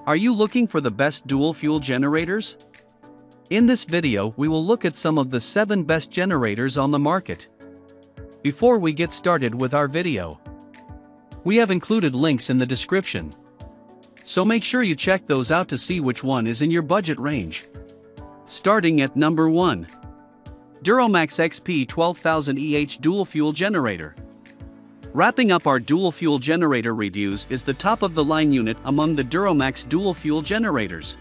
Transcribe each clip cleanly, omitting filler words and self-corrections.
Are you looking for the best dual fuel generators? In this video we will look at some of the 7 best generators on the market. Before we get started with our video, we have included links in the description, so make sure you check those out to see which one is in your budget range. Starting at number 1. Duramax XP 12000 dual fuel generator. Wrapping up our dual fuel generator reviews is the top of the line unit among the Duramax dual fuel generators.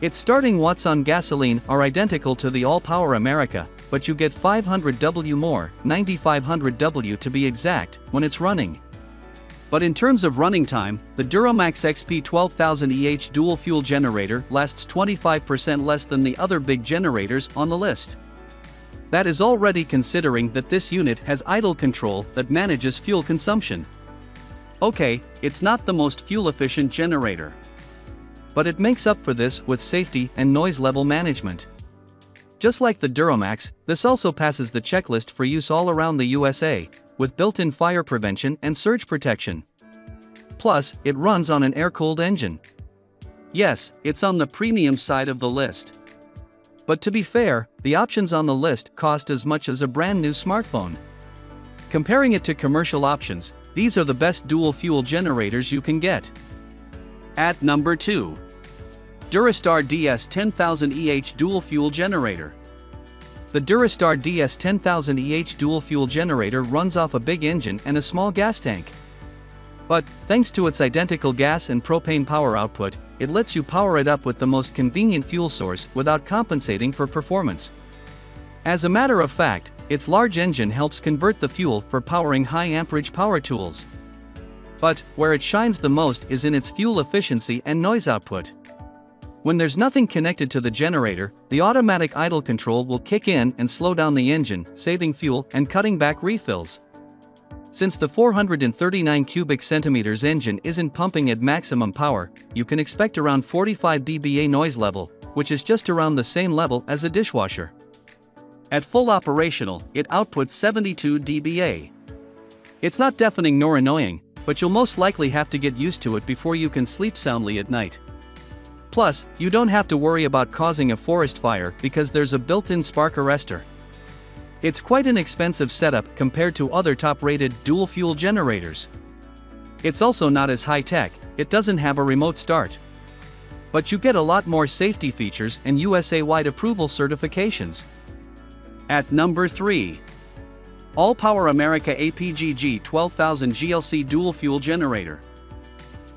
Its starting watts on gasoline are identical to the All Power America, but you get 500 W more, 9500 W to be exact, when it's running. But in terms of running time, the Duramax XP 12000 dual fuel generator lasts 25% less than the other big generators on the list. That is already considering that this unit has idle control that manages fuel consumption. Okay, it's not the most fuel-efficient generator, but it makes up for this with safety and noise level management. Just like the Duramax, this also passes the checklist for use all around the USA, with built-in fire prevention and surge protection. Plus, it runs on an air-cooled engine. Yes, it's on the premium side of the list. But to be fair, the options on the list cost as much as a brand new smartphone. Comparing it to commercial options, these are the best dual fuel generators you can get. At number 2. Durastar DS10000 dual fuel generator. The Durastar DS10000 dual fuel generator runs off a big engine and a small gas tank. But, thanks to its identical gas and propane power output, it lets you power it up with the most convenient fuel source without compensating for performance. As a matter of fact, its large engine helps convert the fuel for powering high amperage power tools. But, where it shines the most is in its fuel efficiency and noise output. When there's nothing connected to the generator, the automatic idle control will kick in and slow down the engine, saving fuel and cutting back refills. Since the 439 cubic centimeters engine isn't pumping at maximum power, you can expect around 45 dBA noise level, which is just around the same level as a dishwasher. At full operational, it outputs 72 dBA. It's not deafening nor annoying, but you'll most likely have to get used to it before you can sleep soundly at night. Plus, you don't have to worry about causing a forest fire because there's a built-in spark arrestor. It's quite an expensive setup compared to other top-rated dual-fuel generators. It's also not as high-tech, it doesn't have a remote start. But you get a lot more safety features and USA-wide approval certifications. At number 3. All Power America APGG 12000 GLC dual-fuel generator.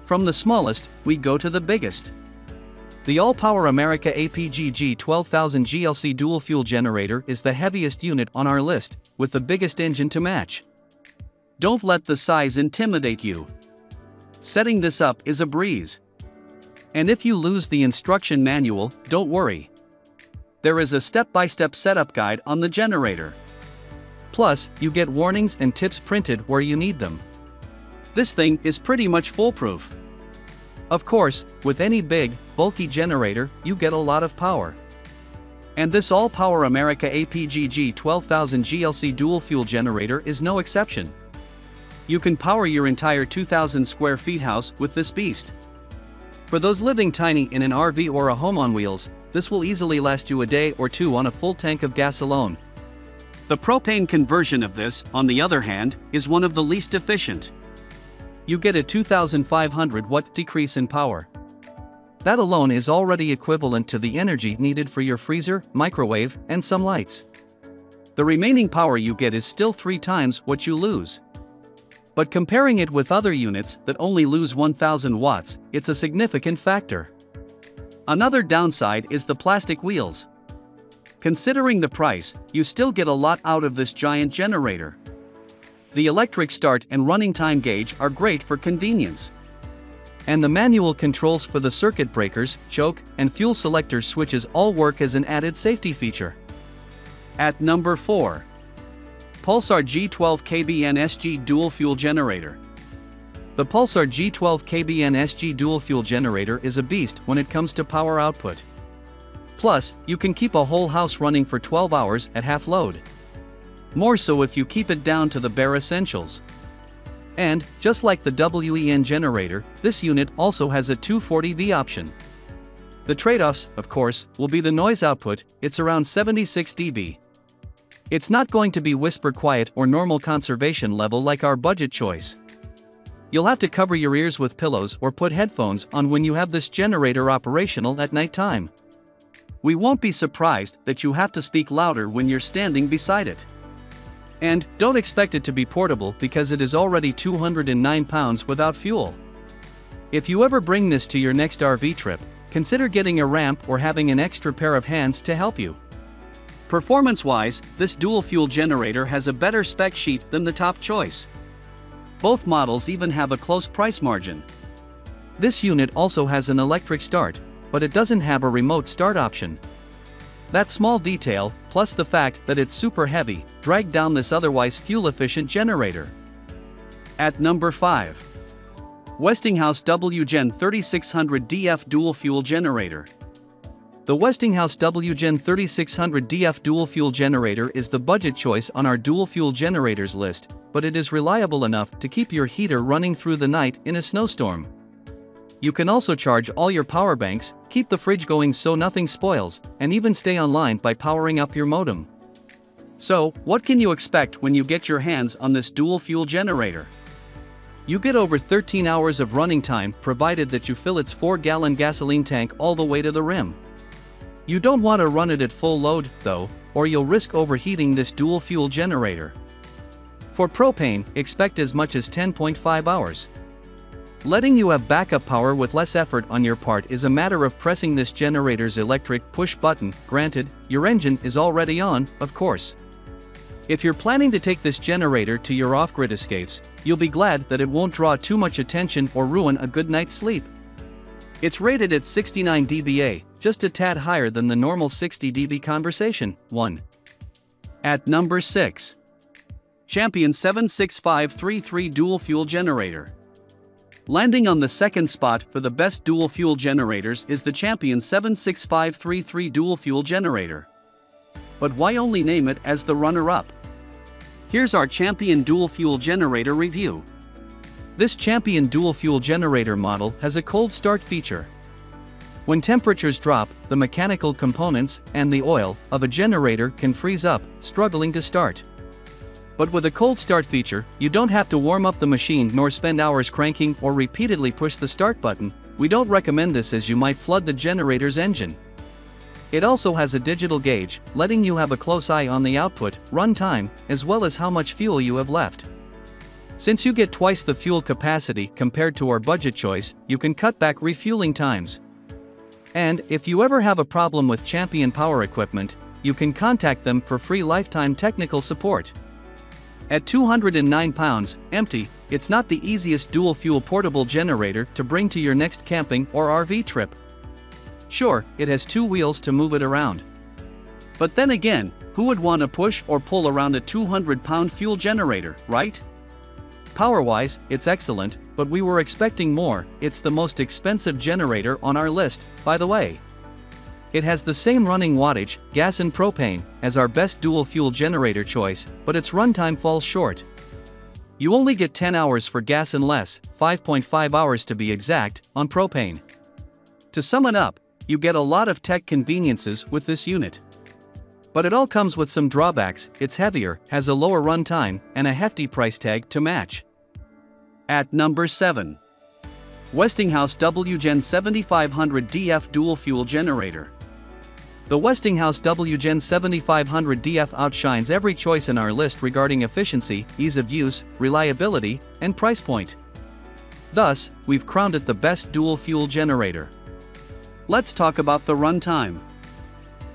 From the smallest, we go to the biggest. The All Power America APGG 12000 GLC dual fuel generator is the heaviest unit on our list, with the biggest engine to match. Don't let the size intimidate you. Setting this up is a breeze. And if you lose the instruction manual, don't worry. There is a step-by-step setup guide on the generator. Plus, you get warnings and tips printed where you need them. This thing is pretty much foolproof. Of course, with any big, bulky generator, you get a lot of power. And this All Power America APGG 12000 GLC dual fuel generator is no exception. You can power your entire 2,000 square feet house with this beast. For those living tiny in an RV or a home on wheels, this will easily last you a day or two on a full tank of gas alone. The propane conversion of this, on the other hand, is one of the least efficient. You get a 2,500 watt decrease in power. That alone is already equivalent to the energy needed for your freezer, microwave, and some lights. The remaining power you get is still 3 times what you lose. But comparing it with other units that only lose 1,000 watts, it's a significant factor. Another downside is the plastic wheels. Considering the price, you still get a lot out of this giant generator. The electric start and running time gauge are great for convenience. And the manual controls for the circuit breakers, choke, and fuel selector switches all work as an added safety feature. At number 4. Pulsar G12 KBN SG dual fuel generator. The Pulsar G12 KBN SG dual fuel generator is a beast when it comes to power output. Plus, you can keep a whole house running for 12 hours at half load. More so if you keep it down to the bare essentials. And, just like the WEN generator, this unit also has a 240V option. The trade-offs, of course, will be the noise output. It's around 76 dB. It's not going to be whisper quiet or normal conservation level like our budget choice. You'll have to cover your ears with pillows or put headphones on when you have this generator operational at nighttime. We won't be surprised that you have to speak louder when you're standing beside it. And don't expect it to be portable because it is already 209 pounds without fuel. If you ever bring this to your next RV trip, consider getting a ramp or having an extra pair of hands to help you. Performance-wise, this dual-fuel generator has a better spec sheet than the top choice. Both models even have a close price margin. This unit also has an electric start, but it doesn't have a remote start option. That small detail, plus the fact that it's super heavy, dragged down this otherwise fuel-efficient generator. At number 5. Westinghouse WGen 3600DF Dual Fuel Generator. The Westinghouse WGen 3600DF Dual Fuel Generator is the budget choice on our dual fuel generators list, but it is reliable enough to keep your heater running through the night in a snowstorm. You can also charge all your power banks, keep the fridge going so nothing spoils, and even stay online by powering up your modem. So, what can you expect when you get your hands on this dual fuel generator? You get over 13 hours of running time provided that you fill its 4-gallon gasoline tank all the way to the rim. You don't want to run it at full load, though, or you'll risk overheating this dual fuel generator. For propane, expect as much as 10.5 hours. Letting you have backup power with less effort on your part is a matter of pressing this generator's electric push button. Granted, your engine is already on, of course. If you're planning to take this generator to your off-grid escapes, you'll be glad that it won't draw too much attention or ruin a good night's sleep. It's rated at 69 dBA, just a tad higher than the normal 60 dB conversation. 1. At number 6. Champion 76533 Dual Fuel Generator. Landing on the second spot for the best dual fuel generators is the Champion 76533 Dual Fuel Generator. But why only name it as the runner-up? Here's our Champion Dual Fuel Generator review. This Champion Dual Fuel Generator model has a cold start feature. When temperatures drop, the mechanical components and the oil of a generator can freeze up, struggling to start. But with a cold start feature, you don't have to warm up the machine nor spend hours cranking or repeatedly push the start button. We don't recommend this as you might flood the generator's engine. It also has a digital gauge, letting you have a close eye on the output, run time, as well as how much fuel you have left. Since you get twice the fuel capacity compared to our budget choice, you can cut back refueling times. And if you ever have a problem with Champion Power equipment, you can contact them for free lifetime technical support. At 209 pounds, empty, it's not the easiest dual-fuel portable generator to bring to your next camping or RV trip. Sure, it has 2 wheels to move it around. But then again, who would want to push or pull around a 200-pound fuel generator, right? Power-wise, it's excellent, but we were expecting more. It's the most expensive generator on our list, by the way. It has the same running wattage, gas and propane, as our best dual-fuel generator choice, but its runtime falls short. You only get 10 hours for gas and less, 5.5 hours to be exact, on propane. To sum it up, you get a lot of tech conveniences with this unit. But it all comes with some drawbacks. It's heavier, has a lower runtime, and a hefty price tag to match. At number 7. Westinghouse WGen 7500DF Dual Fuel Generator. The Westinghouse WGen 7500DF outshines every choice in our list regarding efficiency, ease of use, reliability, and price point. Thus, we've crowned it the best dual fuel generator. Let's talk about the runtime.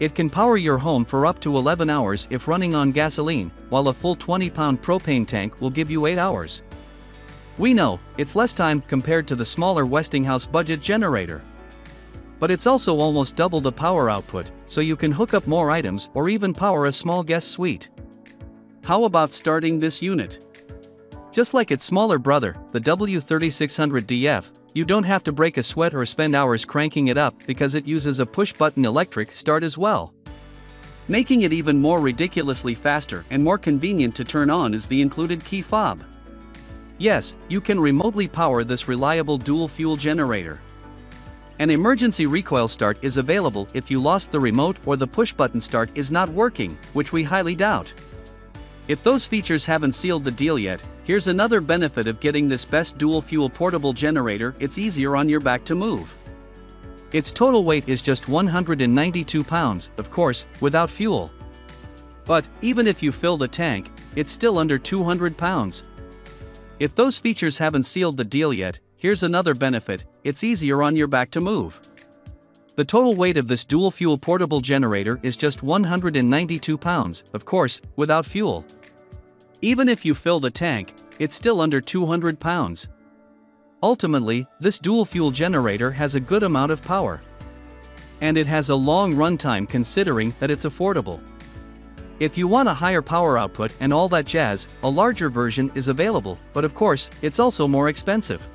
It can power your home for up to 11 hours if running on gasoline, while a full 20-pound propane tank will give you 8 hours. We know, it's less time compared to the smaller Westinghouse budget generator. But it's also almost double the power output, so you can hook up more items or even power a small guest suite. How about starting this unit? Just like its smaller brother, the W3600DF, you don't have to break a sweat or spend hours cranking it up because it uses a push-button electric start as well. Making it even more ridiculously faster and more convenient to turn on is the included key fob. Yes, you can remotely power this reliable dual fuel generator. An emergency recoil start is available if you lost the remote or the push button start is not working, which we highly doubt. If those features haven't sealed the deal yet, here's another benefit of getting this best dual fuel portable generator: it's easier on your back to move. Its total weight is just 192 pounds, of course, without fuel. But, even if you fill the tank, it's still under 200 pounds. If those features haven't sealed the deal yet, here's another benefit: it's easier on your back to move. The total weight of this dual fuel portable generator is just 192 pounds, of course, without fuel. Even if you fill the tank, it's still under 200 pounds. Ultimately, this dual fuel generator has a good amount of power. And it has a long runtime considering that it's affordable. If you want a higher power output and all that jazz, a larger version is available, but of course, it's also more expensive.